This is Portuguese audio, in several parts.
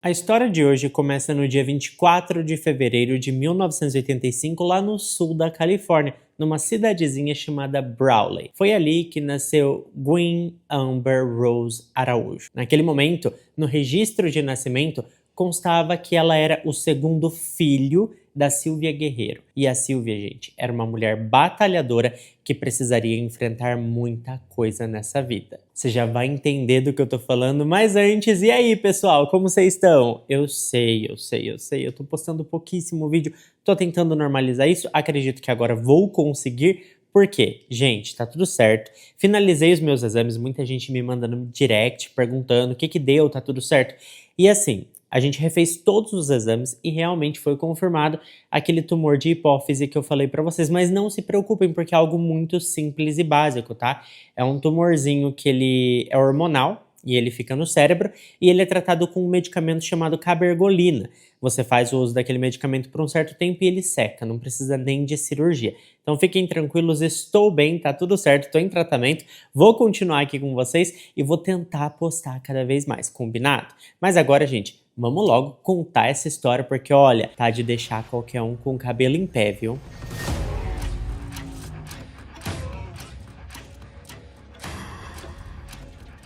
A história de hoje começa no dia 24 de fevereiro de 1985, lá no sul da Califórnia, numa cidadezinha chamada Brawley. Foi ali que nasceu Gwen Amber Rose Araújo. Naquele momento, no registro de nascimento, constava que ela era o segundo filho da Silvia Guerreiro. E a Silvia, gente, era uma mulher batalhadora que precisaria enfrentar muita coisa nessa vida. Você já vai entender do que eu tô falando, mas antes, e aí, pessoal, como vocês estão? Eu sei, eu tô postando pouquíssimo vídeo, tô tentando normalizar isso, acredito que agora vou conseguir. Por quê? Gente, tá tudo certo. Finalizei os meus exames, muita gente me mandando direct, perguntando o que deu, tá tudo certo. E assim, a gente refez todos os exames e realmente foi confirmado aquele tumor de hipófise que eu falei pra vocês. Mas não se preocupem, porque é algo muito simples e básico, tá? É um tumorzinho que ele é hormonal e ele fica no cérebro e ele é tratado com um medicamento chamado cabergolina. Você faz o uso daquele medicamento por um certo tempo e ele seca, não precisa nem de cirurgia. Então fiquem tranquilos, estou bem, tá tudo certo, estou em tratamento, vou continuar aqui com vocês e vou tentar postar cada vez mais, combinado? Mas agora, gente, vamos logo contar essa história, porque olha, tá de deixar qualquer um com o cabelo em pé, viu?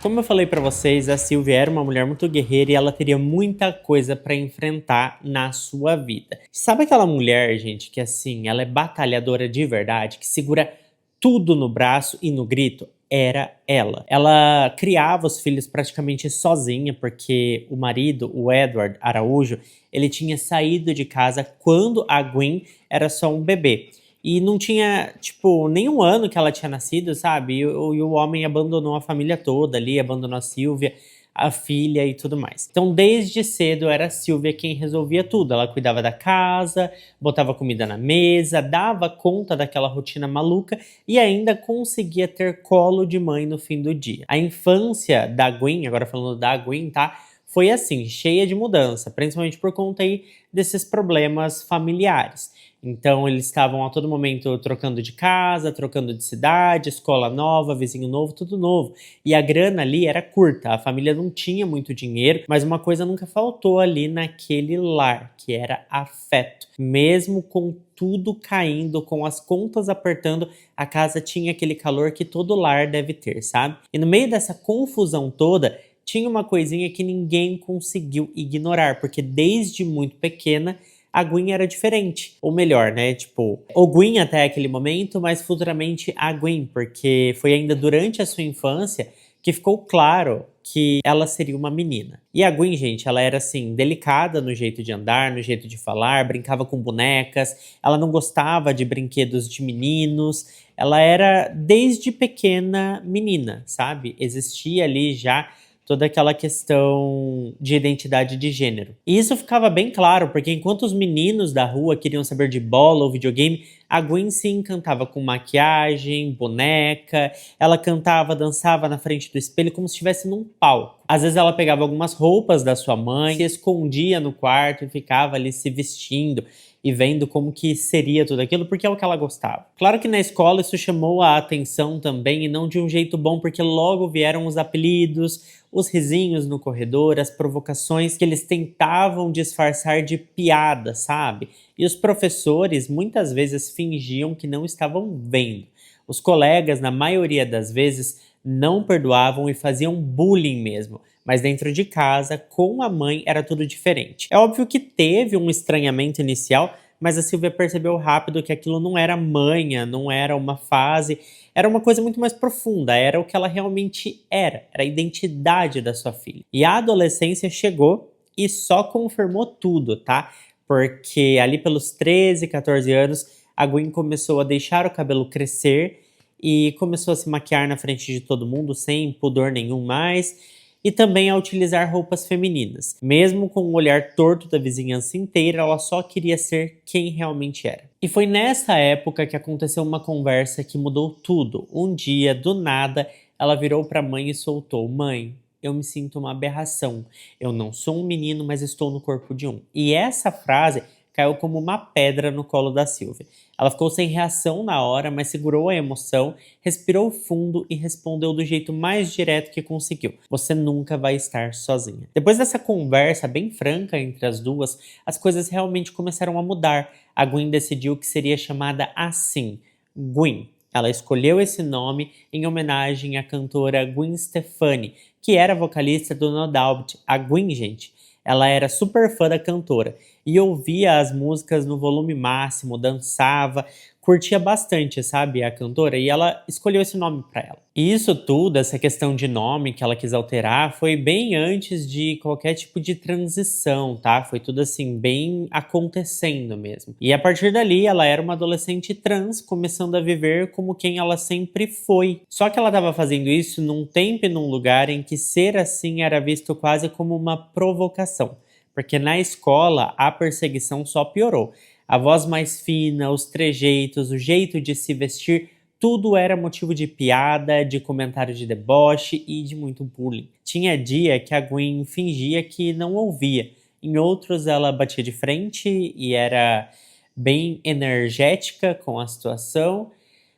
Como eu falei pra vocês, a Silvia era uma mulher muito guerreira e ela teria muita coisa pra enfrentar na sua vida. Sabe aquela mulher, gente, que assim, ela é batalhadora de verdade, que segura tudo no braço e no grito? Era ela. Ela criava os filhos praticamente sozinha, porque o marido, o Edward Araújo, ele tinha saído de casa quando a Gwen era só um bebê. E não tinha, tipo, nem um ano que ela tinha nascido, sabe? E o homem abandonou a família toda ali, abandonou a Silvia, a filha e tudo mais. Então, desde cedo, era a Silvia quem resolvia tudo. Ela cuidava da casa, botava comida na mesa, dava conta daquela rotina maluca e ainda conseguia ter colo de mãe no fim do dia. A infância da Gwen, agora falando da Gwen, tá? Foi assim, cheia de mudança, principalmente por conta aí desses problemas familiares. Então eles estavam a todo momento trocando de casa, trocando de cidade, escola nova, vizinho novo, tudo novo. E a grana ali era curta, a família não tinha muito dinheiro, mas uma coisa nunca faltou ali naquele lar, que era afeto. Mesmo com tudo caindo, com as contas apertando, a casa tinha aquele calor que todo lar deve ter, sabe? E no meio dessa confusão toda, tinha uma coisinha que ninguém conseguiu ignorar, porque desde muito pequena a Gwen era diferente. Ou melhor, né? Tipo, o Gwen até aquele momento, mas futuramente a Gwen, porque foi ainda durante a sua infância que ficou claro que ela seria uma menina. E a Gwen, gente, ela era assim, delicada no jeito de andar, no jeito de falar, brincava com bonecas, ela não gostava de brinquedos de meninos, ela era desde pequena menina, sabe? Existia ali já toda aquela questão de identidade de gênero. E isso ficava bem claro, porque enquanto os meninos da rua queriam saber de bola ou videogame, a Gwen se encantava com maquiagem, boneca, ela cantava, dançava na frente do espelho como se estivesse num palco. Às vezes ela pegava algumas roupas da sua mãe, se escondia no quarto e ficava ali se vestindo e vendo como que seria tudo aquilo, porque é o que ela gostava. Claro que na escola isso chamou a atenção também, e não de um jeito bom, porque logo vieram os apelidos, os risinhos no corredor, as provocações que eles tentavam disfarçar de piada, sabe? E os professores muitas vezes fingiam que não estavam vendo. Os colegas, na maioria das vezes, não perdoavam e faziam bullying mesmo. Mas dentro de casa, com a mãe, era tudo diferente. É óbvio que teve um estranhamento inicial, mas a Silvia percebeu rápido que aquilo não era manha, não era uma fase, era uma coisa muito mais profunda, era o que ela realmente era a identidade da sua filha. E a adolescência chegou e só confirmou tudo, tá? Porque ali pelos 13, 14 anos, a Gwen começou a deixar o cabelo crescer e começou a se maquiar na frente de todo mundo sem pudor nenhum mais, e também a utilizar roupas femininas. Mesmo com o olhar torto da vizinhança inteira, ela só queria ser quem realmente era. E foi nessa época que aconteceu uma conversa que mudou tudo. Um dia, do nada, ela virou para a mãe e soltou: "Mãe, eu me sinto uma aberração. Eu não sou um menino, mas estou no corpo de um." E essa frase caiu como uma pedra no colo da Sylvia. Ela ficou sem reação na hora, mas segurou a emoção, respirou fundo e respondeu do jeito mais direto que conseguiu: "Você nunca vai estar sozinha." Depois dessa conversa bem franca entre as duas, as coisas realmente começaram a mudar. A Gwen decidiu que seria chamada assim, Gwen. Ela escolheu esse nome em homenagem à cantora Gwen Stefani, que era vocalista do No Doubt. A Gwen, gente, ela era super fã da cantora e ouvia as músicas no volume máximo, dançava, curtia bastante, sabe, a cantora, e ela escolheu esse nome para ela. E isso tudo, essa questão de nome que ela quis alterar, foi bem antes de qualquer tipo de transição, tá? Foi tudo assim, bem acontecendo mesmo. E a partir dali, ela era uma adolescente trans, começando a viver como quem ela sempre foi. Só que ela estava fazendo isso num tempo e num lugar em que ser assim era visto quase como uma provocação. Porque na escola a perseguição só piorou. A voz mais fina, os trejeitos, o jeito de se vestir, tudo era motivo de piada, de comentário de deboche e de muito bullying. Tinha dia que a Gwen fingia que não ouvia. Em outros ela batia de frente e era bem energética com a situação.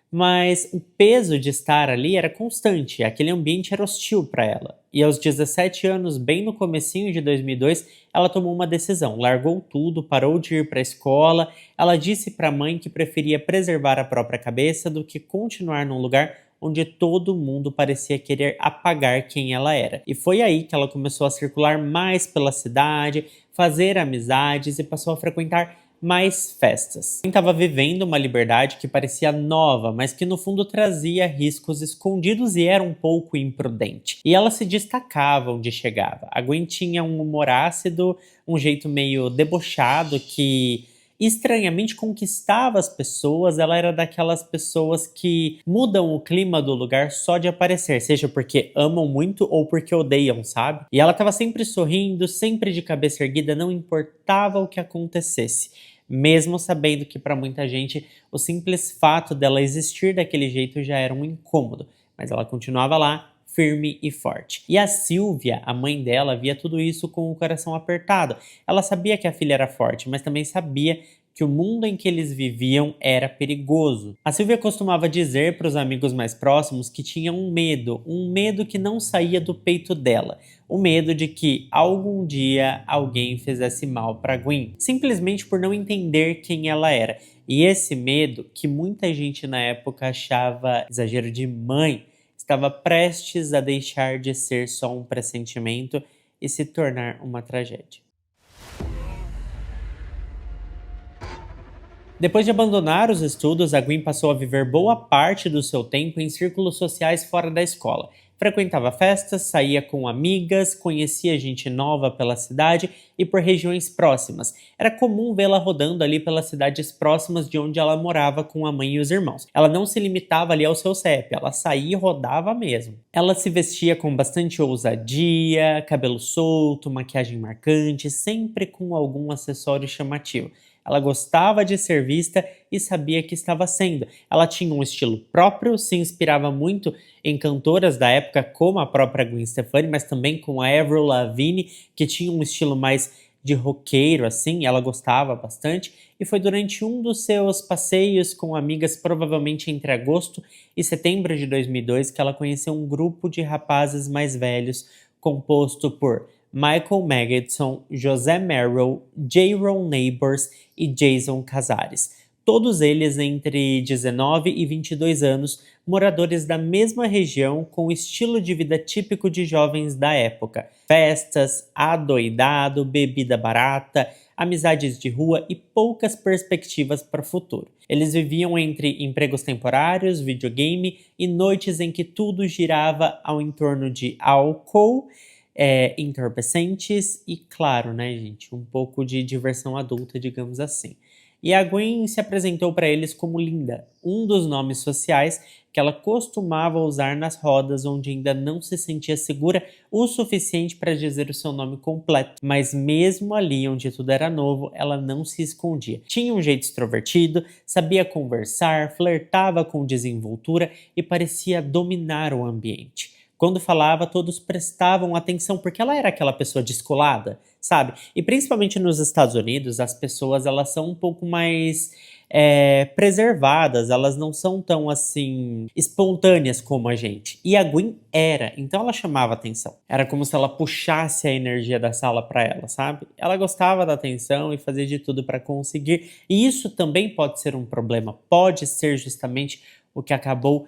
Mas o peso de estar ali era constante, aquele ambiente era hostil para ela. E aos 17 anos, bem no comecinho de 2002, ela tomou uma decisão, largou tudo, parou de ir para a escola. Ela disse para a mãe que preferia preservar a própria cabeça do que continuar num lugar onde todo mundo parecia querer apagar quem ela era. E foi aí que ela começou a circular mais pela cidade, fazer amizades e passou a frequentar mais festas. Quem estava vivendo uma liberdade que parecia nova, mas que no fundo trazia riscos escondidos e era um pouco imprudente. E ela se destacava onde chegava. A Gwen tinha um humor ácido, um jeito meio debochado que estranhamente conquistava as pessoas. Ela era daquelas pessoas que mudam o clima do lugar só de aparecer, seja porque amam muito ou porque odeiam, sabe? E ela estava sempre sorrindo, sempre de cabeça erguida, não importava o que acontecesse. Mesmo sabendo que para muita gente o simples fato dela existir daquele jeito já era um incômodo, mas ela continuava lá, firme e forte. E a Sylvia, a mãe dela, via tudo isso com o coração apertado. Ela sabia que a filha era forte, mas também sabia que o mundo em que eles viviam era perigoso. A Sylvia costumava dizer para os amigos mais próximos que tinha um medo que não saía do peito dela. O medo de que algum dia alguém fizesse mal para Gwen, simplesmente por não entender quem ela era. E esse medo, que muita gente na época achava exagero de mãe, estava prestes a deixar de ser só um pressentimento e se tornar uma tragédia. Depois de abandonar os estudos, a Gwen passou a viver boa parte do seu tempo em círculos sociais fora da escola. Frequentava festas, saía com amigas, conhecia gente nova pela cidade e por regiões próximas. Era comum vê-la rodando ali pelas cidades próximas de onde ela morava com a mãe e os irmãos. Ela não se limitava ali ao seu CEP, ela saía e rodava mesmo. Ela se vestia com bastante ousadia, cabelo solto, maquiagem marcante, sempre com algum acessório chamativo. Ela gostava de ser vista e sabia que estava sendo. Ela tinha um estilo próprio, se inspirava muito em cantoras da época como a própria Gwen Stefani, mas também com a Avril Lavigne, que tinha um estilo mais de roqueiro, assim, ela gostava bastante. E foi durante um dos seus passeios com amigas, provavelmente entre agosto e setembro de 2002, que ela conheceu um grupo de rapazes mais velhos, composto por Michael Magidson, José Merrill, J-Ron Neighbors e Jason Casares. Todos eles entre 19 e 22 anos, moradores da mesma região com o estilo de vida típico de jovens da época. Festas, adoidado, bebida barata, amizades de rua e poucas perspectivas para o futuro. Eles viviam entre empregos temporários, videogame e noites em que tudo girava ao entorno de álcool, entorpecentes e, claro, né, gente, um pouco de diversão adulta, digamos assim. E a Gwen se apresentou para eles como Linda, um dos nomes sociais que ela costumava usar nas rodas onde ainda não se sentia segura o suficiente para dizer o seu nome completo. Mas mesmo ali onde tudo era novo, ela não se escondia. Tinha um jeito extrovertido, sabia conversar, flertava com desenvoltura e parecia dominar o ambiente. Quando falava, todos prestavam atenção porque ela era aquela pessoa descolada, sabe? E principalmente nos Estados Unidos, as pessoas elas são um pouco mais preservadas, elas não são tão assim espontâneas como a gente. E a Gwen era, então ela chamava atenção. Era como se ela puxasse a energia da sala para ela, sabe? Ela gostava da atenção e fazia de tudo para conseguir. E isso também pode ser um problema, pode ser justamente o que acabou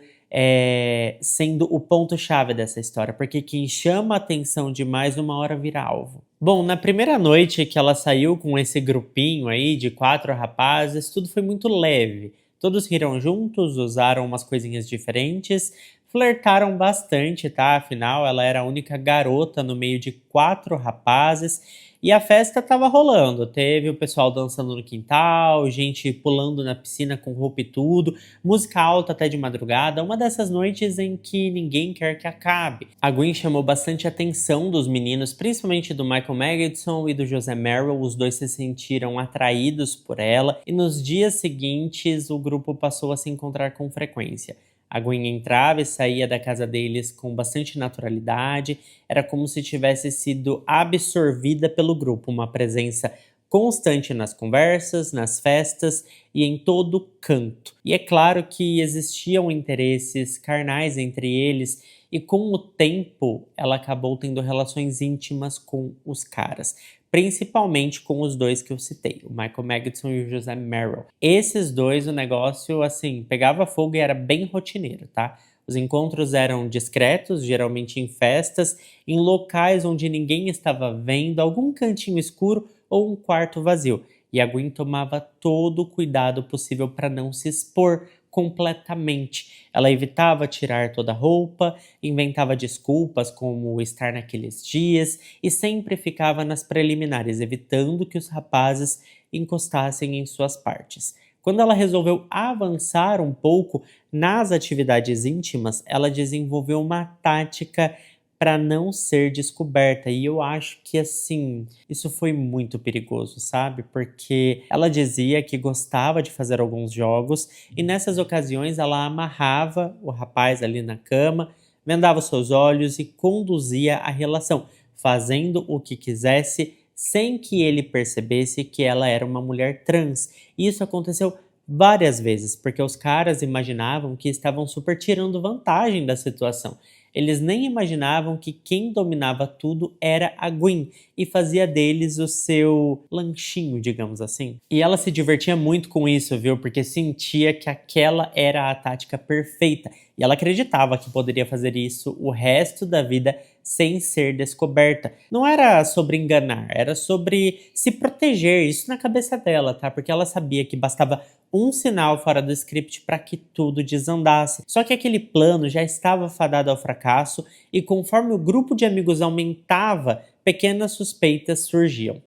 sendo o ponto-chave dessa história, porque quem chama atenção demais uma hora vira alvo. Bom, na primeira noite que ela saiu com esse grupinho aí de 4 rapazes, tudo foi muito leve. Todos riram juntos, usaram umas coisinhas diferentes, flertaram bastante, tá? Afinal, ela era a única garota no meio de 4 rapazes. E a festa tava rolando, teve o pessoal dançando no quintal, gente pulando na piscina com roupa e tudo, música alta até de madrugada, uma dessas noites em que ninguém quer que acabe. A Gwen chamou bastante atenção dos meninos, principalmente do Michael Madsen e do José Merrill, os dois se sentiram atraídos por ela, e nos dias seguintes o grupo passou a se encontrar com frequência. A Gwen entrava e saía da casa deles com bastante naturalidade, era como se tivesse sido absorvida pelo grupo, uma presença constante nas conversas, nas festas e em todo canto. E é claro que existiam interesses carnais entre eles, e com o tempo ela acabou tendo relações íntimas com os caras. Principalmente com os dois que eu citei, o Michael Madsen e o José Merrill. Esses dois, o negócio, assim, pegava fogo e era bem rotineiro, tá? Os encontros eram discretos, geralmente em festas, em locais onde ninguém estava vendo, algum cantinho escuro ou um quarto vazio. E a Gwen tomava todo o cuidado possível para não se expor completamente. Ela evitava tirar toda a roupa, inventava desculpas como estar naqueles dias e sempre ficava nas preliminares, evitando que os rapazes encostassem em suas partes. Quando ela resolveu avançar um pouco nas atividades íntimas, ela desenvolveu uma tática para não ser descoberta. E eu acho que, assim, isso foi muito perigoso, sabe? Porque ela dizia que gostava de fazer alguns jogos e nessas ocasiões ela amarrava o rapaz ali na cama, vendava os seus olhos e conduzia a relação, fazendo o que quisesse sem que ele percebesse que ela era uma mulher trans. E isso aconteceu várias vezes, porque os caras imaginavam que estavam super tirando vantagem da situação. Eles nem imaginavam que quem dominava tudo era a Gwen e fazia deles o seu lanchinho, digamos assim. E ela se divertia muito com isso, viu? Porque sentia que aquela era a tática perfeita. E ela acreditava que poderia fazer isso o resto da vida sem ser descoberta. Não era sobre enganar, era sobre se proteger, isso na cabeça dela, tá? Porque ela sabia que bastava um sinal fora do script para que tudo desandasse. Só que aquele plano já estava fadado ao fracasso e conforme o grupo de amigos aumentava, pequenas suspeitas surgiam.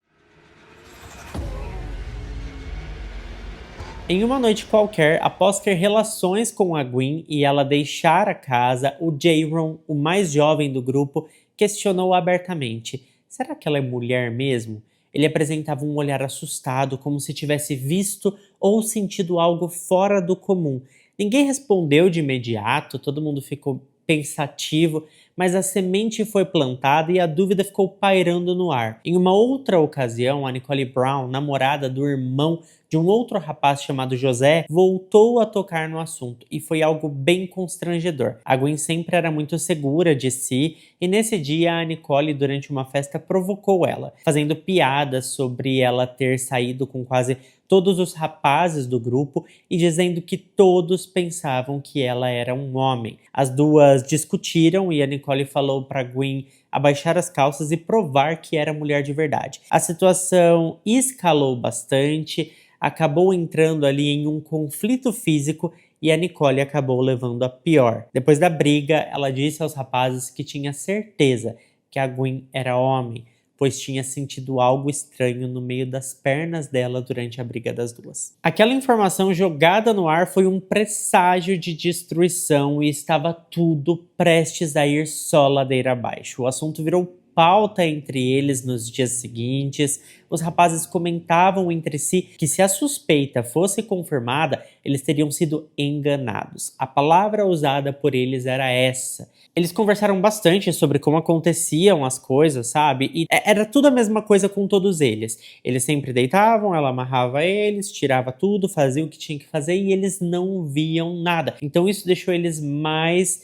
Em uma noite qualquer, após ter relações com a Gwen e ela deixar a casa, o Jaron, o mais jovem do grupo, questionou abertamente: será que ela é mulher mesmo? Ele apresentava um olhar assustado, como se tivesse visto ou sentido algo fora do comum. Ninguém respondeu de imediato, todo mundo ficou pensativo, mas a semente foi plantada e a dúvida ficou pairando no ar. Em uma outra ocasião, a Nicole Brown, namorada do irmão de um outro rapaz chamado José, voltou a tocar no assunto e foi algo bem constrangedor. A Gwen sempre era muito segura de si e nesse dia a Nicole, durante uma festa, provocou ela, fazendo piadas sobre ela ter saído com quase todos os rapazes do grupo e dizendo que todos pensavam que ela era um homem. As duas discutiram e a Nicole falou para Gwen abaixar as calças e provar que era mulher de verdade. A situação escalou bastante, acabou entrando ali em um conflito físico e a Nicole acabou levando a pior. Depois da briga, ela disse aos rapazes que tinha certeza que a Gwen era homem, pois tinha sentido algo estranho no meio das pernas dela durante a briga das duas. Aquela informação jogada no ar foi um presságio de destruição e estava tudo prestes a ir só ladeira abaixo. O assunto virou pauta entre eles nos dias seguintes. Os rapazes comentavam entre si que, se a suspeita fosse confirmada, eles teriam sido enganados. A palavra usada por eles era essa. Eles conversaram bastante sobre como aconteciam as coisas, sabe? E era tudo a mesma coisa com todos eles. Eles sempre deitavam, ela amarrava eles, tirava tudo, fazia o que tinha que fazer e eles não viam nada. Então isso deixou eles mais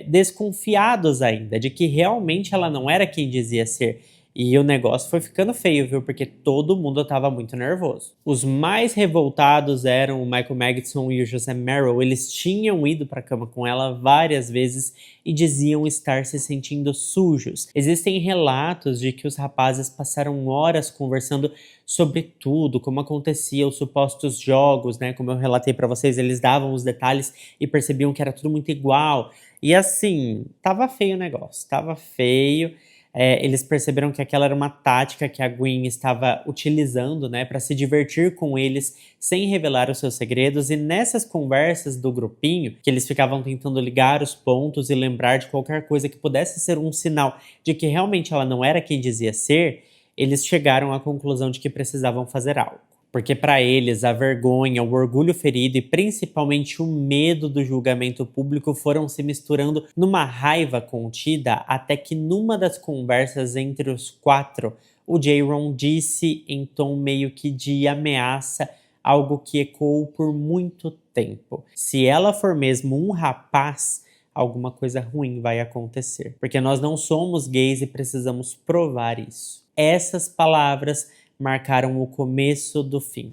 desconfiados ainda, de que realmente ela não era quem dizia ser. E o negócio foi ficando feio, viu? Porque todo mundo tava muito nervoso. Os mais revoltados eram o Michael Magidson e o José Merrill. Eles tinham ido pra cama com ela várias vezes e diziam estar se sentindo sujos. Existem relatos de que os rapazes passaram horas conversando sobre tudo, como acontecia os supostos jogos, né? Como eu relatei pra vocês, eles davam os detalhes e percebiam que era tudo muito igual. E assim, tava feio o negócio, tava feio. Eles perceberam que aquela era uma tática que a Gwen estava utilizando, né, para se divertir com eles sem revelar os seus segredos. E nessas conversas do grupinho, que eles ficavam tentando ligar os pontos e lembrar de qualquer coisa que pudesse ser um sinal de que realmente ela não era quem dizia ser, eles chegaram à conclusão de que precisavam fazer algo. Porque para eles a vergonha, o orgulho ferido e principalmente o medo do julgamento público foram se misturando numa raiva contida, até que numa das conversas entre os quatro, o Jaron disse em tom meio que de ameaça algo que ecoou por muito tempo. Se ela for mesmo um rapaz, alguma coisa ruim vai acontecer. Porque nós não somos gays e precisamos provar isso. Essas palavras marcaram o começo do fim.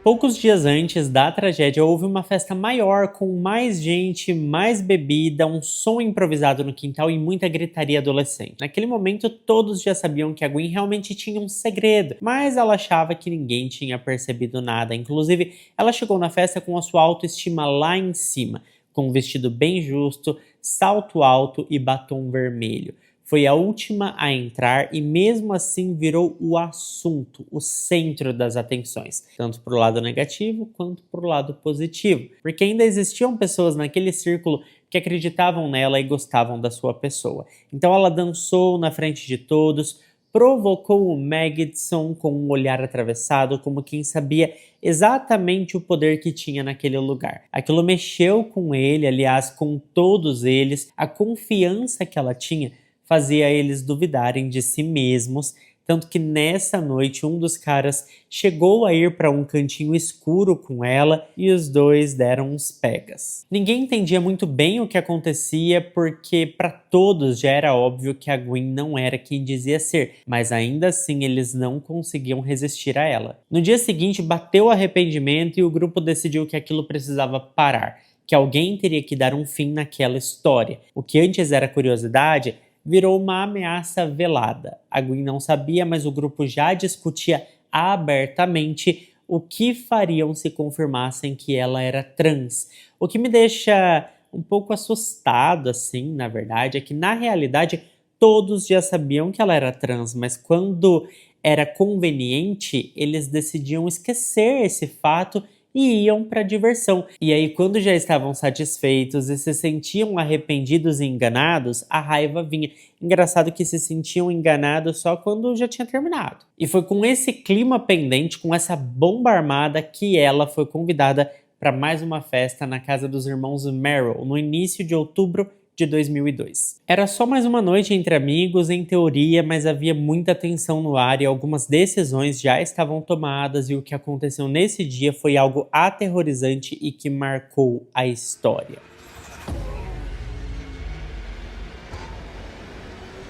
Poucos dias antes da tragédia, houve uma festa maior, com mais gente, mais bebida, um som improvisado no quintal e muita gritaria adolescente. Naquele momento, todos já sabiam que a Gwen realmente tinha um segredo, mas ela achava que ninguém tinha percebido nada. Inclusive, ela chegou na festa com a sua autoestima lá em cima, com um vestido bem justo, salto alto e batom vermelho. Foi a última a entrar e mesmo assim virou o assunto, o centro das atenções, tanto para o lado negativo quanto para o lado positivo, porque ainda existiam pessoas naquele círculo que acreditavam nela e gostavam da sua pessoa. Então ela dançou na frente de todos, provocou o Magidson com um olhar atravessado, como quem sabia exatamente o poder que tinha naquele lugar. Aquilo mexeu com ele, aliás, com todos eles, a confiança que ela tinha fazia eles duvidarem de si mesmos, tanto que nessa noite um dos caras chegou a ir para um cantinho escuro com ela e os dois deram uns pegas. Ninguém entendia muito bem o que acontecia, porque para todos já era óbvio que a Gwen não era quem dizia ser, mas ainda assim eles não conseguiam resistir a ela. No dia seguinte bateu o arrependimento e o grupo decidiu que aquilo precisava parar, que alguém teria que dar um fim naquela história. O que antes era curiosidade virou uma ameaça velada. A Gwen não sabia, mas o grupo já discutia abertamente o que fariam se confirmassem que ela era trans. O que me deixa um pouco assustado, assim, na verdade, é que na realidade todos já sabiam que ela era trans, mas quando era conveniente, eles decidiam esquecer esse fato e iam para diversão. E aí, quando já estavam satisfeitos e se sentiam arrependidos e enganados, a raiva vinha. Engraçado que se sentiam enganados só quando já tinha terminado. E foi com esse clima pendente, com essa bomba armada, que ela foi convidada para mais uma festa na casa dos irmãos Merrill, no início de outubro de 2002. Era só mais uma noite entre amigos, em teoria, mas havia muita tensão no ar e algumas decisões já estavam tomadas, e o que aconteceu nesse dia foi algo aterrorizante e que marcou a história.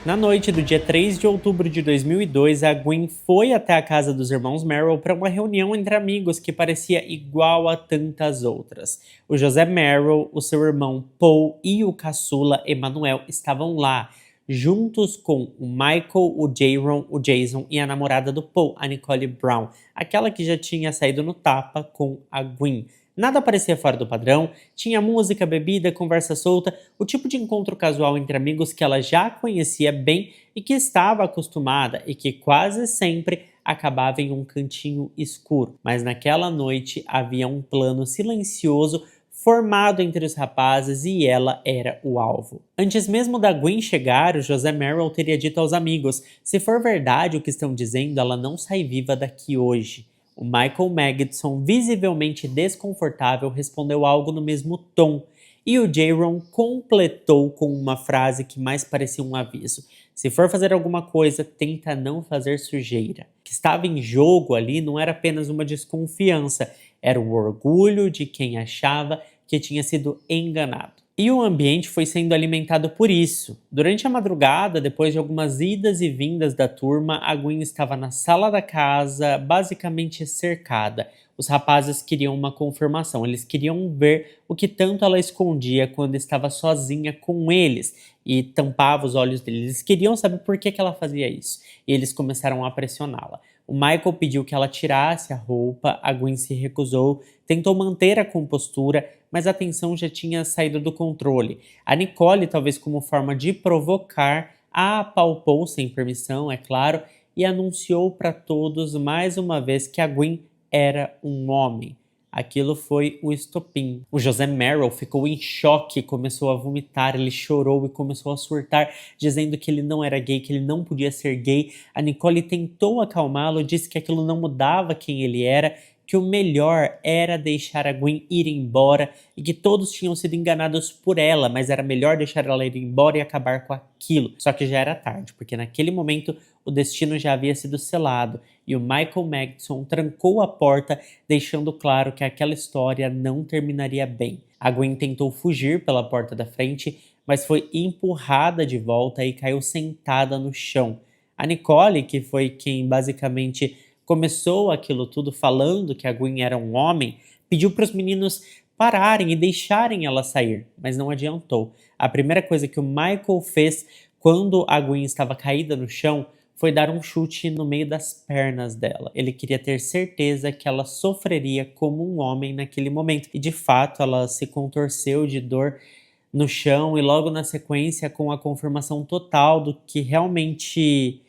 Na noite do dia 3 de outubro de 2002, a Gwen foi até a casa dos irmãos Merrill para uma reunião entre amigos que parecia igual a tantas outras. O José Merrill, o seu irmão Paul e o caçula Emmanuel estavam lá, juntos com o Michael, o Jaron, o Jason e a namorada do Paul, a Nicole Brown, aquela que já tinha saído no tapa com a Gwen. Nada parecia fora do padrão, tinha música, bebida, conversa solta, o tipo de encontro casual entre amigos que ela já conhecia bem e que estava acostumada e que quase sempre acabava em um cantinho escuro. Mas naquela noite havia um plano silencioso formado entre os rapazes e ela era o alvo. Antes mesmo da Gwen chegar, o José Merrill teria dito aos amigos: se for verdade o que estão dizendo, ela não sai viva daqui hoje. O Michael Magidson, visivelmente desconfortável, respondeu algo no mesmo tom, e o Jaron completou com uma frase que mais parecia um aviso: se for fazer alguma coisa, tenta não fazer sujeira. O que estava em jogo ali não era apenas uma desconfiança, era o orgulho de quem achava que tinha sido enganado. E o ambiente foi sendo alimentado por isso. Durante a madrugada, depois de algumas idas e vindas da turma, a Gwen estava na sala da casa, basicamente cercada. Os rapazes queriam uma confirmação, eles queriam ver o que tanto ela escondia quando estava sozinha com eles e tampava os olhos deles. Eles queriam saber por que ela fazia isso e eles começaram a pressioná-la. O Michael pediu que ela tirasse a roupa, a Gwen se recusou, tentou manter a compostura, mas a tensão já tinha saído do controle. A Nicole, talvez como forma de provocar, a apalpou sem permissão, é claro, e anunciou para todos mais uma vez que a Gwen era um homem. Aquilo foi o estopim. O José Merrill ficou em choque, começou a vomitar, ele chorou e começou a surtar, dizendo que ele não era gay, que ele não podia ser gay. A Nicole tentou acalmá-lo, disse que aquilo não mudava quem ele era, que o melhor era deixar a Gwen ir embora e que todos tinham sido enganados por ela, mas era melhor deixar ela ir embora e acabar com aquilo. Só que já era tarde, porque naquele momento o destino já havia sido selado e o Michael Magidson trancou a porta, deixando claro que aquela história não terminaria bem. A Gwen tentou fugir pela porta da frente, mas foi empurrada de volta e caiu sentada no chão. A Nicole, que foi quem basicamente começou aquilo tudo falando que a Gwen era um homem, pediu para os meninos pararem e deixarem ela sair, mas não adiantou. A primeira coisa que o Michael fez quando a Gwen estava caída no chão foi dar um chute no meio das pernas dela. Ele queria ter certeza que ela sofreria como um homem naquele momento. E de fato ela se contorceu de dor no chão e logo na sequência, com a confirmação total do que realmente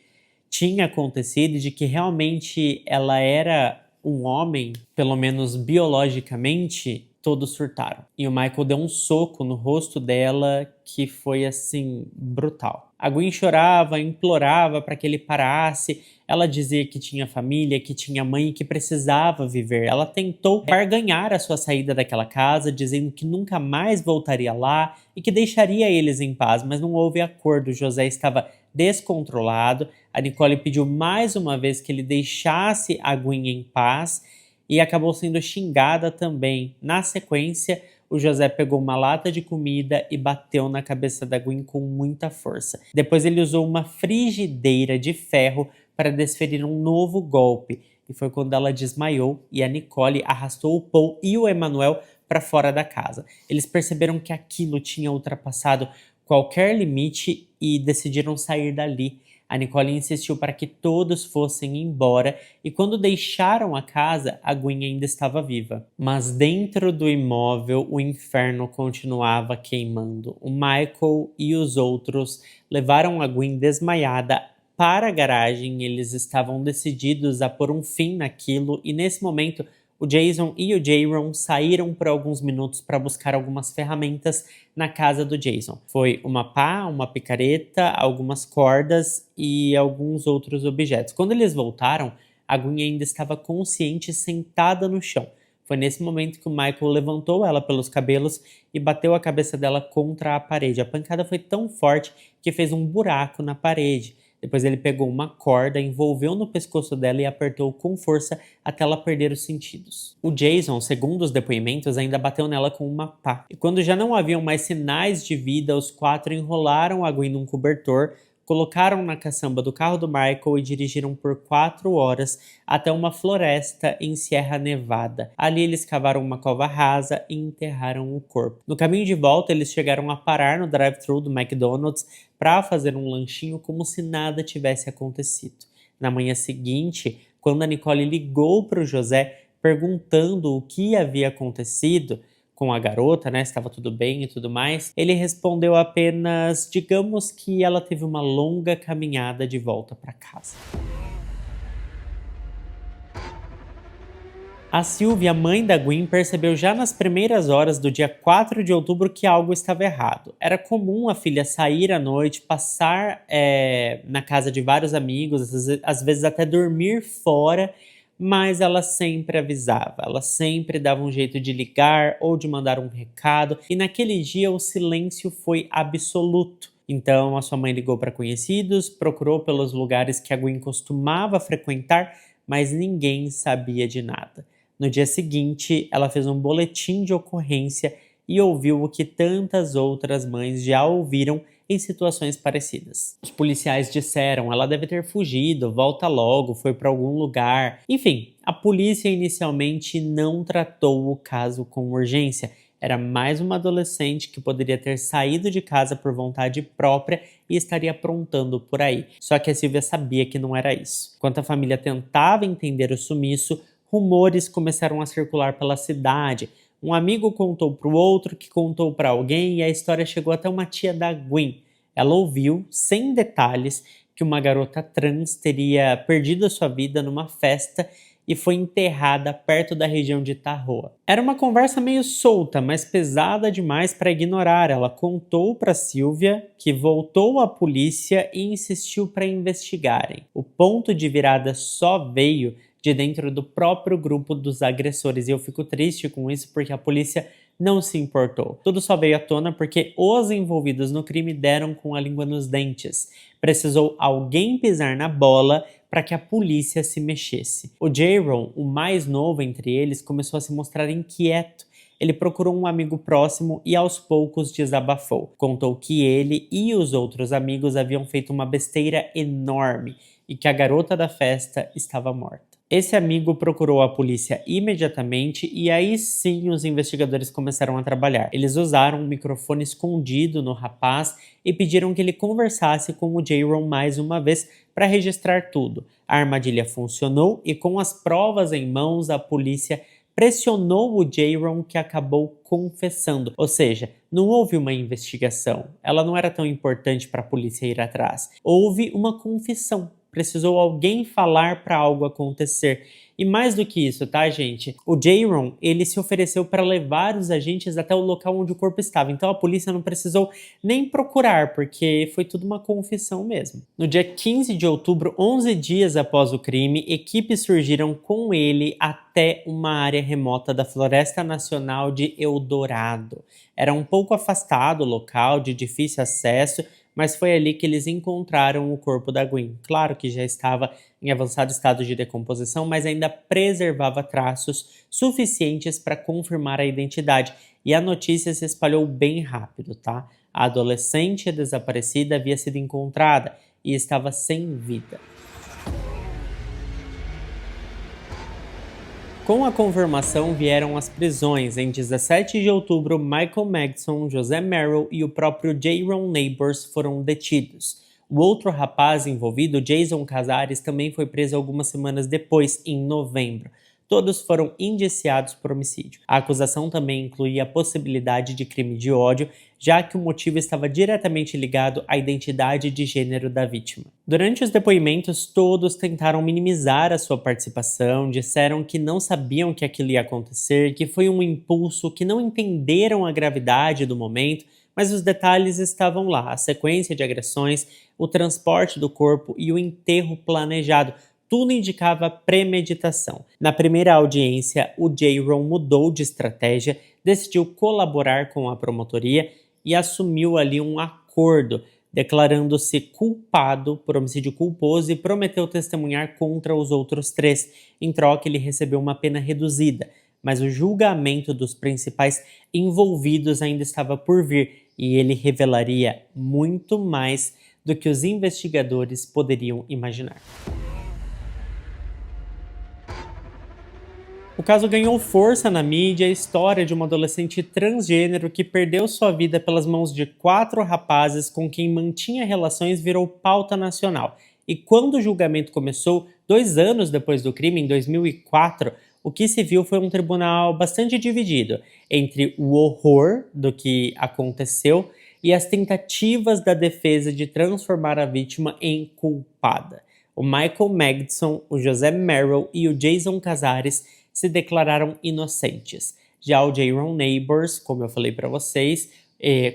tinha acontecido, de que realmente ela era um homem, pelo menos biologicamente, todos surtaram. E o Michael deu um soco no rosto dela que foi assim, brutal. A Gwen chorava, implorava para que ele parasse. Ela dizia que tinha família, que tinha mãe e que precisava viver. Ela tentou barganhar a sua saída daquela casa, dizendo que nunca mais voltaria lá e que deixaria eles em paz, mas não houve acordo. O José estava descontrolado. A Nicole pediu mais uma vez que ele deixasse a Gwen em paz e acabou sendo xingada também. Na sequência, o José pegou uma lata de comida e bateu na cabeça da Gwen com muita força. Depois ele usou uma frigideira de ferro para desferir um novo golpe. E foi quando ela desmaiou e a Nicole arrastou o Paul e o Emmanuel para fora da casa. Eles perceberam que aquilo tinha ultrapassado qualquer limite e decidiram sair dali. A Nicole insistiu para que todos fossem embora e quando deixaram a casa, a Gwen ainda estava viva. Mas dentro do imóvel, o inferno continuava queimando. O Michael e os outros levaram a Gwen desmaiada para a garagem. Eles estavam decididos a pôr um fim naquilo e nesse momento o Jason e o Jaron saíram por alguns minutos para buscar algumas ferramentas na casa do Jason. Foi uma pá, uma picareta, algumas cordas e alguns outros objetos. Quando eles voltaram, a Gwen ainda estava consciente sentada no chão. Foi nesse momento que o Michael levantou ela pelos cabelos e bateu a cabeça dela contra a parede. A pancada foi tão forte que fez um buraco na parede. Depois ele pegou uma corda, envolveu no pescoço dela e apertou com força até ela perder os sentidos. O Jason, segundo os depoimentos, ainda bateu nela com uma pá. E quando já não haviam mais sinais de vida, os quatro enrolaram a Gwen num cobertor, colocaram na caçamba do carro do Michael e dirigiram por 4 horas até uma floresta em Sierra Nevada. Ali eles cavaram uma cova rasa e enterraram o corpo. No caminho de volta, eles chegaram a parar no drive-thru do McDonald's para fazer um lanchinho como se nada tivesse acontecido. Na manhã seguinte, quando a Nicole ligou para o José perguntando o que havia acontecido com a garota, né, estava tudo bem e tudo mais, ele respondeu apenas, digamos que ela teve uma longa caminhada de volta para casa. A Sylvia, mãe da Gwen, percebeu já nas primeiras horas do dia 4 de outubro que algo estava errado. Era comum a filha sair à noite, passar na casa de vários amigos, às vezes até dormir fora, mas ela sempre avisava, ela sempre dava um jeito de ligar ou de mandar um recado, e naquele dia o silêncio foi absoluto. Então a sua mãe ligou para conhecidos, procurou pelos lugares que a Gwen costumava frequentar, mas ninguém sabia de nada. No dia seguinte, ela fez um boletim de ocorrência e ouviu o que tantas outras mães já ouviram em situações parecidas. Os policiais disseram: ela deve ter fugido, volta logo, foi para algum lugar. Enfim, a polícia inicialmente não tratou o caso com urgência. Era mais uma adolescente que poderia ter saído de casa por vontade própria e estaria aprontando por aí. Só que a Sylvia sabia que não era isso. Enquanto a família tentava entender o sumiço, rumores começaram a circular pela cidade. Um amigo contou para o outro, que contou para alguém, e a história chegou até uma tia da Gwen. Ela ouviu, sem detalhes, que uma garota trans teria perdido a sua vida numa festa e foi enterrada perto da região de Tarroa. Era uma conversa meio solta, mas pesada demais para ignorar. Ela contou para Sylvia, que voltou à polícia e insistiu para investigarem. O ponto de virada só veio de dentro do próprio grupo dos agressores, e eu fico triste com isso porque a polícia não se importou. Tudo só veio à tona porque os envolvidos no crime deram com a língua nos dentes. Precisou alguém pisar na bola para que a polícia se mexesse. O Jaron, o mais novo entre eles, começou a se mostrar inquieto. Ele procurou um amigo próximo e aos poucos desabafou. Contou que ele e os outros amigos haviam feito uma besteira enorme e que a garota da festa estava morta. Esse amigo procurou a polícia imediatamente e aí sim os investigadores começaram a trabalhar. Eles usaram um microfone escondido no rapaz e pediram que ele conversasse com o Jaron mais uma vez para registrar tudo. A armadilha funcionou e com as provas em mãos a polícia pressionou o Jaron, que acabou confessando. Ou seja, não houve uma investigação. Ela não era tão importante para a polícia ir atrás. Houve uma confissão. Precisou alguém falar para algo acontecer. E mais do que isso, tá, gente? O Jaron, ele se ofereceu para levar os agentes até o local onde o corpo estava. Então a polícia não precisou nem procurar, porque foi tudo uma confissão mesmo. No dia 15 de outubro, 11 dias após o crime, equipes surgiram com ele até uma área remota da Floresta Nacional de Eldorado. Era um pouco afastado o local, de difícil acesso, mas foi ali que eles encontraram o corpo da Gwen. Claro que já estava em avançado estado de decomposição, mas ainda preservava traços suficientes para confirmar a identidade. E a notícia se espalhou bem rápido, tá? A adolescente desaparecida havia sido encontrada e estava sem vida. Com a confirmação vieram as prisões. Em 17 de outubro, Michael Madsen, José Merrill e o próprio Jaron Neighbors foram detidos. O outro rapaz envolvido, Jason Casares, também foi preso algumas semanas depois, em novembro. Todos foram indiciados por homicídio. A acusação também incluía a possibilidade de crime de ódio, já que o motivo estava diretamente ligado à identidade de gênero da vítima. Durante os depoimentos, todos tentaram minimizar a sua participação, disseram que não sabiam que aquilo ia acontecer, que foi um impulso, que não entenderam a gravidade do momento, mas os detalhes estavam lá: a sequência de agressões, o transporte do corpo e o enterro planejado. Tudo indicava premeditação. Na primeira audiência, o Jaron mudou de estratégia, decidiu colaborar com a promotoria e assumiu ali um acordo, declarando-se culpado por homicídio culposo e prometeu testemunhar contra os outros 3. Em troca, ele recebeu uma pena reduzida, mas o julgamento dos principais envolvidos ainda estava por vir e ele revelaria muito mais do que os investigadores poderiam imaginar. O caso ganhou força na mídia, a história de uma adolescente transgênero que perdeu sua vida pelas mãos de 4 rapazes com quem mantinha relações virou pauta nacional. E quando o julgamento começou, 2 anos depois do crime, em 2004, o que se viu foi um tribunal bastante dividido entre o horror do que aconteceu e as tentativas da defesa de transformar a vítima em culpada. O Michael Madsen, o José Merrill e o Jason Casares se declararam inocentes. Já o Jaron Neighbors, como eu falei para vocês,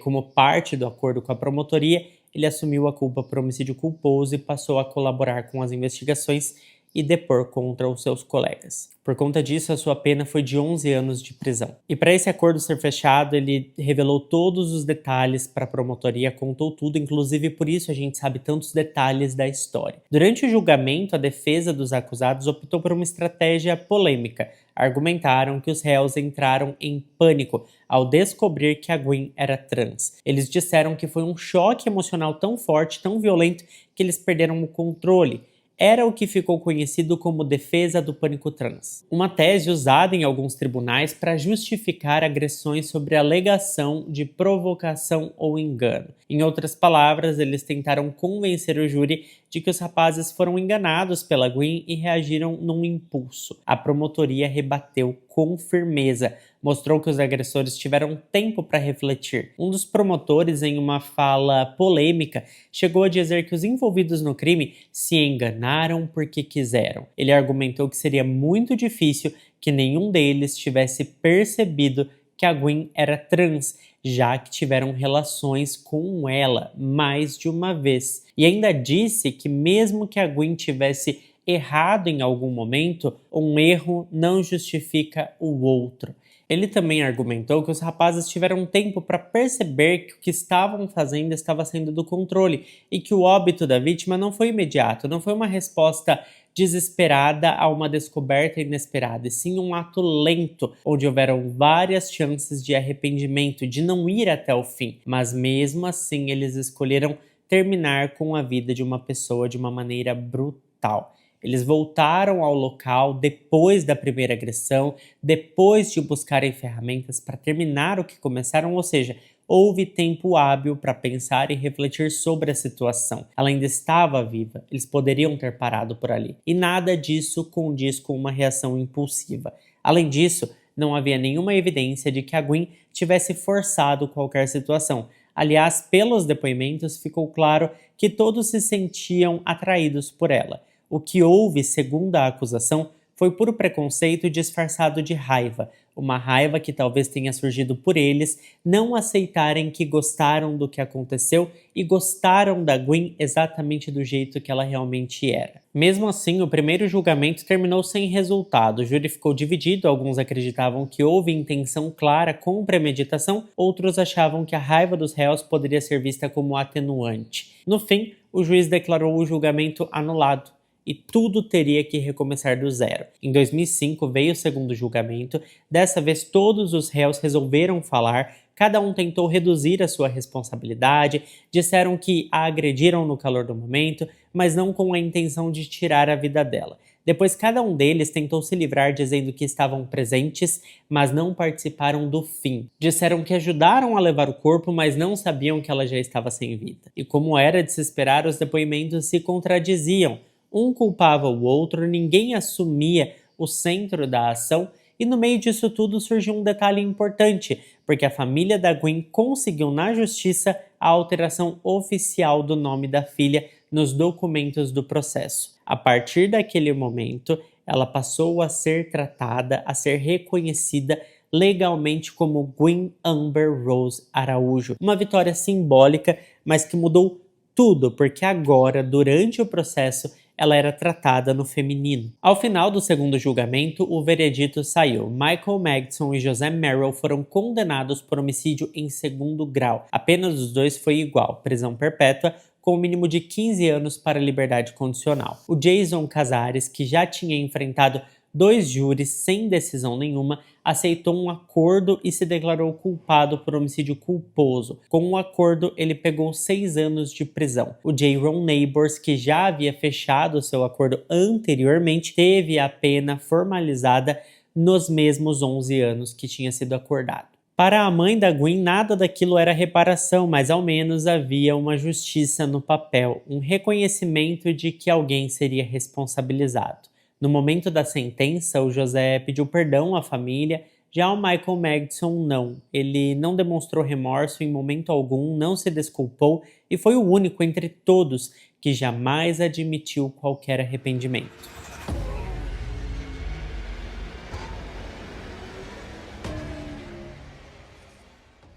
como parte do acordo com a promotoria, ele assumiu a culpa por homicídio culposo e passou a colaborar com as investigações e depor contra os seus colegas. Por conta disso, a sua pena foi de 11 anos de prisão. E para esse acordo ser fechado, ele revelou todos os detalhes para a promotoria, contou tudo, inclusive por isso a gente sabe tantos detalhes da história. Durante o julgamento, a defesa dos acusados optou por uma estratégia polêmica. Argumentaram que os réus entraram em pânico ao descobrir que a Gwen era trans. Eles disseram que foi um choque emocional tão forte, tão violento, que eles perderam o controle. Era o que ficou conhecido como defesa do pânico trans. Uma tese usada em alguns tribunais para justificar agressões sobre alegação de provocação ou engano. Em outras palavras, eles tentaram convencer o júri de que os rapazes foram enganados pela Gwen e reagiram num impulso. A promotoria rebateu com firmeza, mostrou que os agressores tiveram tempo para refletir. Um dos promotores, em uma fala polêmica, chegou a dizer que os envolvidos no crime se enganaram porque quiseram. Ele argumentou que seria muito difícil que nenhum deles tivesse percebido que a Gwen era trans, já que tiveram relações com ela mais de uma vez. E ainda disse que mesmo que a Gwen tivesse errado em algum momento, um erro não justifica o outro. Ele também argumentou que os rapazes tiveram tempo para perceber que o que estavam fazendo estava saindo do controle e que o óbito da vítima não foi imediato, não foi uma resposta desesperada a uma descoberta inesperada, e sim um ato lento, onde houveram várias chances de arrependimento, de não ir até o fim, mas mesmo assim eles escolheram terminar com a vida de uma pessoa de uma maneira brutal. Eles voltaram ao local depois da primeira agressão, depois de buscarem ferramentas para terminar o que começaram, ou seja, houve tempo hábil para pensar e refletir sobre a situação. Ela ainda estava viva, eles poderiam ter parado por ali. E nada disso condiz com uma reação impulsiva. Além disso, não havia nenhuma evidência de que a Gwen tivesse forçado qualquer situação. Aliás, pelos depoimentos ficou claro que todos se sentiam atraídos por ela. O que houve, segundo a acusação, foi puro preconceito disfarçado de raiva, uma raiva que talvez tenha surgido por eles não aceitarem que gostaram do que aconteceu e gostaram da Gwen exatamente do jeito que ela realmente era. Mesmo assim, o primeiro julgamento terminou sem resultado. O júri ficou dividido, alguns acreditavam que houve intenção clara com premeditação, outros achavam que a raiva dos réus poderia ser vista como atenuante. No fim, o juiz declarou o julgamento anulado e tudo teria que recomeçar do zero. Em 2005 veio o segundo julgamento, dessa vez todos os réus resolveram falar, cada um tentou reduzir a sua responsabilidade, disseram que a agrediram no calor do momento, mas não com a intenção de tirar a vida dela. Depois cada um deles tentou se livrar dizendo que estavam presentes, mas não participaram do fim. Disseram que ajudaram a levar o corpo, mas não sabiam que ela já estava sem vida. E como era de se esperar, os depoimentos se contradiziam. Um culpava o outro, ninguém assumia o centro da ação e no meio disso tudo surgiu um detalhe importante, porque a família da Gwen conseguiu na justiça a alteração oficial do nome da filha nos documentos do processo. A partir daquele momento, ela passou a ser tratada, a ser reconhecida legalmente como Gwen Amber Rose Araújo. Uma vitória simbólica, mas que mudou tudo, porque agora, durante o processo, ela era tratada no feminino. Ao final do segundo julgamento, o veredito saiu. Michael Madsen e José Merrill foram condenados por homicídio em segundo grau. A pena dos dois foi igual, prisão perpétua, com o mínimo de 15 anos para liberdade condicional. O Jason Casares, que já tinha enfrentado 2 júris sem decisão nenhuma, aceitou um acordo e se declarou culpado por homicídio culposo. Com o acordo, ele pegou 6 anos de prisão. O Jaron Neighbors, que já havia fechado seu acordo anteriormente, teve a pena formalizada nos mesmos 11 anos que tinha sido acordado. Para a mãe da Gwen, nada daquilo era reparação, mas ao menos havia uma justiça no papel, um reconhecimento de que alguém seria responsabilizado. No momento da sentença, o José pediu perdão à família, já o Michael Madsen não. Ele não demonstrou remorso em momento algum, não se desculpou e foi o único entre todos que jamais admitiu qualquer arrependimento.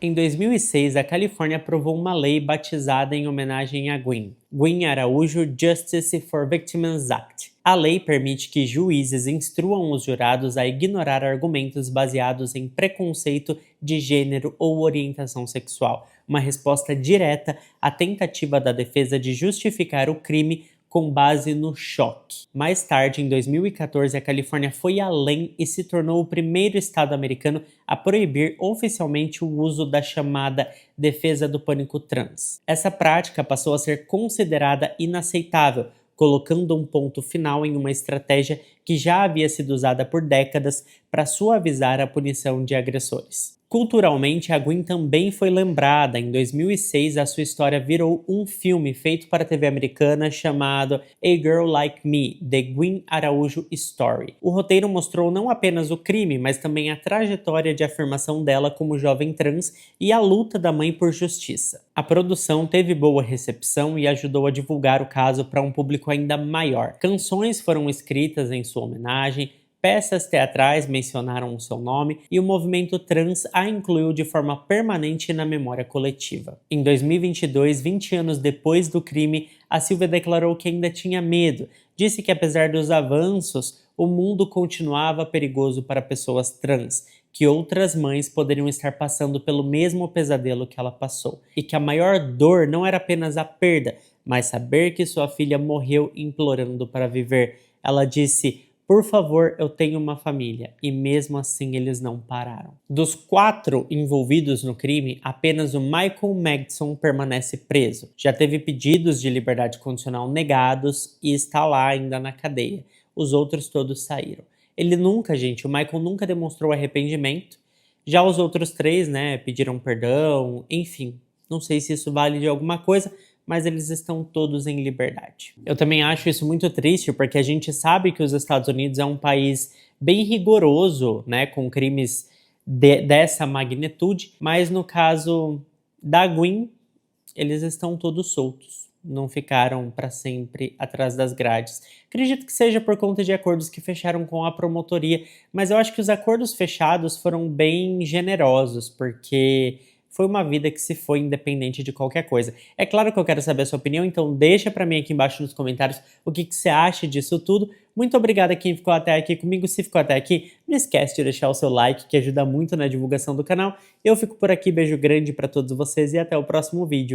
Em 2006, a Califórnia aprovou uma lei batizada em homenagem a Gwen Araújo Justice for Victims Act. A lei permite que juízes instruam os jurados a ignorar argumentos baseados em preconceito de gênero ou orientação sexual, uma resposta direta à tentativa da defesa de justificar o crime com base no choque. Mais tarde, em 2014, a Califórnia foi além e se tornou o primeiro estado americano a proibir oficialmente o uso da chamada defesa do pânico trans. Essa prática passou a ser considerada inaceitável, colocando um ponto final em uma estratégia que já havia sido usada por décadas para suavizar a punição de agressores. Culturalmente, a Gwen também foi lembrada. Em 2006, a sua história virou um filme feito para a TV americana chamado A Girl Like Me, The Gwen Araújo Story. O roteiro mostrou não apenas o crime, mas também a trajetória de afirmação dela como jovem trans e a luta da mãe por justiça. A produção teve boa recepção e ajudou a divulgar o caso para um público ainda maior. Canções foram escritas em sua homenagem, peças teatrais mencionaram o seu nome e o movimento trans a incluiu de forma permanente na memória coletiva. Em 2022, 20 anos depois do crime, a Silvia declarou que ainda tinha medo. Disse que apesar dos avanços, o mundo continuava perigoso para pessoas trans, que outras mães poderiam estar passando pelo mesmo pesadelo que ela passou, e que a maior dor não era apenas a perda, mas saber que sua filha morreu implorando para viver. Ela disse: "Por favor, eu tenho uma família", e mesmo assim eles não pararam. Dos 4 envolvidos no crime, apenas o Michael Madsen permanece preso. Já teve pedidos de liberdade condicional negados e está lá ainda na cadeia. Os outros todos saíram. O Michael nunca demonstrou arrependimento. Já os outros 3, pediram perdão, enfim. Não sei se isso vale de alguma coisa, mas eles estão todos em liberdade. Eu também acho isso muito triste, porque a gente sabe que os Estados Unidos é um país bem rigoroso, com crimes dessa magnitude, mas no caso da Gwen, eles estão todos soltos. Não ficaram para sempre atrás das grades. Acredito que seja por conta de acordos que fecharam com a promotoria, mas eu acho que os acordos fechados foram bem generosos, porque foi uma vida que se foi independente de qualquer coisa. É claro que eu quero saber a sua opinião, então deixa pra mim aqui embaixo nos comentários o que você acha disso tudo. Muito obrigado a quem ficou até aqui comigo. Se ficou até aqui, não esquece de deixar o seu like, que ajuda muito na divulgação do canal. Eu fico por aqui, beijo grande pra todos vocês e até o próximo vídeo.